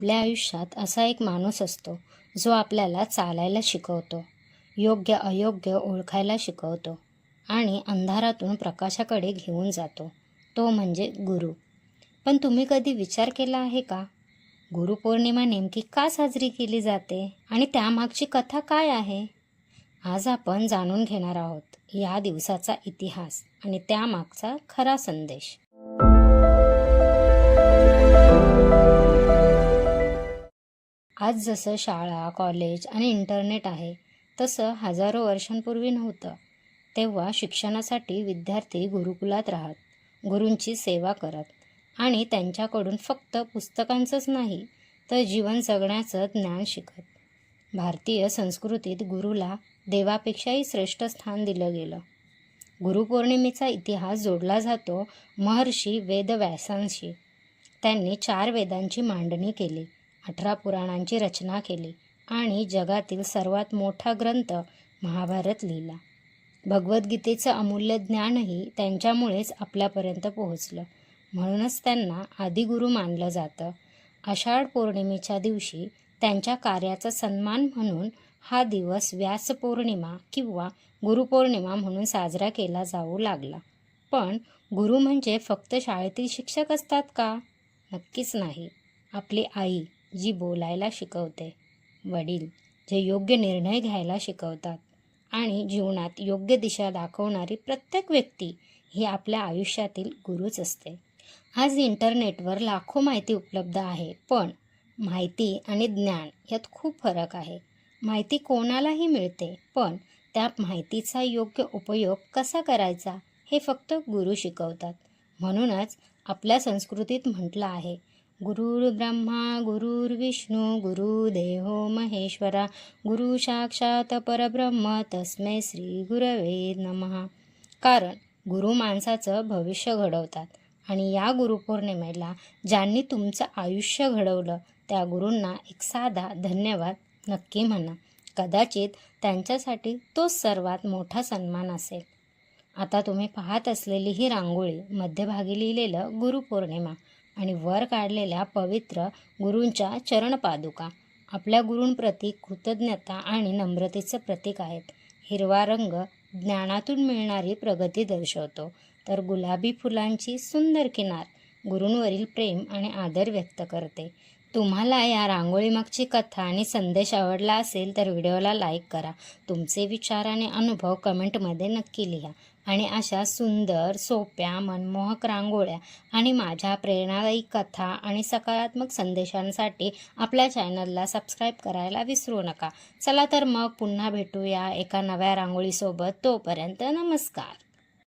आपल्या आयुष्यात असा एक माणूस असतो जो आपल्याला चालायला शिकवतो, योग्य अयोग्य ओळखायला शिकवतो आणि अंधारातून प्रकाशाकडे घेऊन जातो. तो म्हणजे गुरु. पण तुम्ही कधी विचार केला आहे का, गुरुपौर्णिमा नेमकी का साजरी केली जाते आणि त्यामागची कथा काय आहे? आज आपण जाणून घेणार आहोत या दिवसाचा इतिहास आणि त्यामागचा खरा संदेश. आज जसं शाळा, कॉलेज आणि इंटरनेट आहे, तसं हजारो वर्षांपूर्वी नव्हतं. तेव्हा शिक्षणासाठी विद्यार्थी गुरुकुलात राहत, गुरूंची सेवा करत आणि त्यांच्याकडून फक्त पुस्तकांचंच नाही, तर जीवन जगण्याचं ज्ञान शिकत. भारतीय संस्कृतीत गुरुला देवापेक्षाही श्रेष्ठ स्थान दिलं गेलं. गुरुपौर्णिमेचा इतिहास जोडला जातो महर्षी वेदव्यासांशी. त्यांनी 4 वेदांची मांडणी केली, 18 पुराणांची रचना केली आणि जगातील सर्वात मोठा ग्रंथ महाभारत लिहिला. भगवद्गीतेचं अमूल्य ज्ञानही त्यांच्यामुळेच आपल्यापर्यंत पोहोचलं. म्हणूनच त्यांना आदिगुरु मानलं जातं. आषाढ पौर्णिमेच्या दिवशी त्यांच्या कार्याचा सन्मान म्हणून हा दिवस व्यास पौर्णिमा किंवा गुरुपौर्णिमा म्हणून साजरा केला जाऊ लागला. पण गुरु म्हणजे फक्त शाळेतील शिक्षक असतात का? नक्कीच नाही. आपली आई जी बोलायला शिकवते, वडील जे योग्य निर्णय घ्यायला शिकवतात आणि जीवनात योग्य दिशा दाखवणारी प्रत्येक व्यक्ती ही आपल्या आयुष्यातील गुरुच असते. आज इंटरनेटवर लाखो माहिती उपलब्ध आहे, पण माहिती आणि ज्ञान यात खूप फरक आहे. माहिती कोणालाही मिळते, पण त्या माहितीचा योग्य उपयोग कसा करायचा हे फक्त गुरु शिकवतात. म्हणूनच आपल्या संस्कृतीत म्हटलं आहे, गुरुर् ब्रह्मा गुरुर्विष्णू गुरुदेवो महेश्वरा गुरु साक्षात परब्रह्म तस्मै श्री गुरवे नमः. कारण गुरु माणसाचं भविष्य घडवतात आणि या गुरुपौर्णिमेला ज्यांनी तुमचं आयुष्य घडवलं त्या गुरूंना एक साधा धन्यवाद नक्की म्हणा. कदाचित त्यांच्यासाठी तोच सर्वात मोठा सन्मान असेल. आता तुम्ही पाहत असलेली ही रांगोळी मध्यभागी लिहिलेलं गुरुपौर्णिमा आणि वर काढलेल्या पवित्र गुरूंच्या चरणपादुका आपल्या गुरूंप्रती कृतज्ञता आणि नम्रतेचं प्रतीक आहेत. हिरवा रंग ज्ञानातून मिळणारी प्रगती दर्शवतो, तर गुलाबी फुलांची सुंदर किनार गुरूंवरील प्रेम आणि आदर व्यक्त करते. तुम्हाला या रांगोळीमागची कथा आणि संदेश आवडला असेल तर व्हिडिओला लाईक करा. तुमचे विचार आणि अनुभव कमेंटमध्ये नक्की लिहा आणि अशा सुंदर, सोप्या, मनमोहक रांगोळ्या आणि माझ्या प्रेरणादायी कथा आणि सकारात्मक संदेशांसाठी आपल्या चॅनलला सबस्क्राईब करायला विसरू नका. चला तर मग पुन्हा भेटूया एका नव्या रांगोळीसोबत. तोपर्यंत नमस्कार.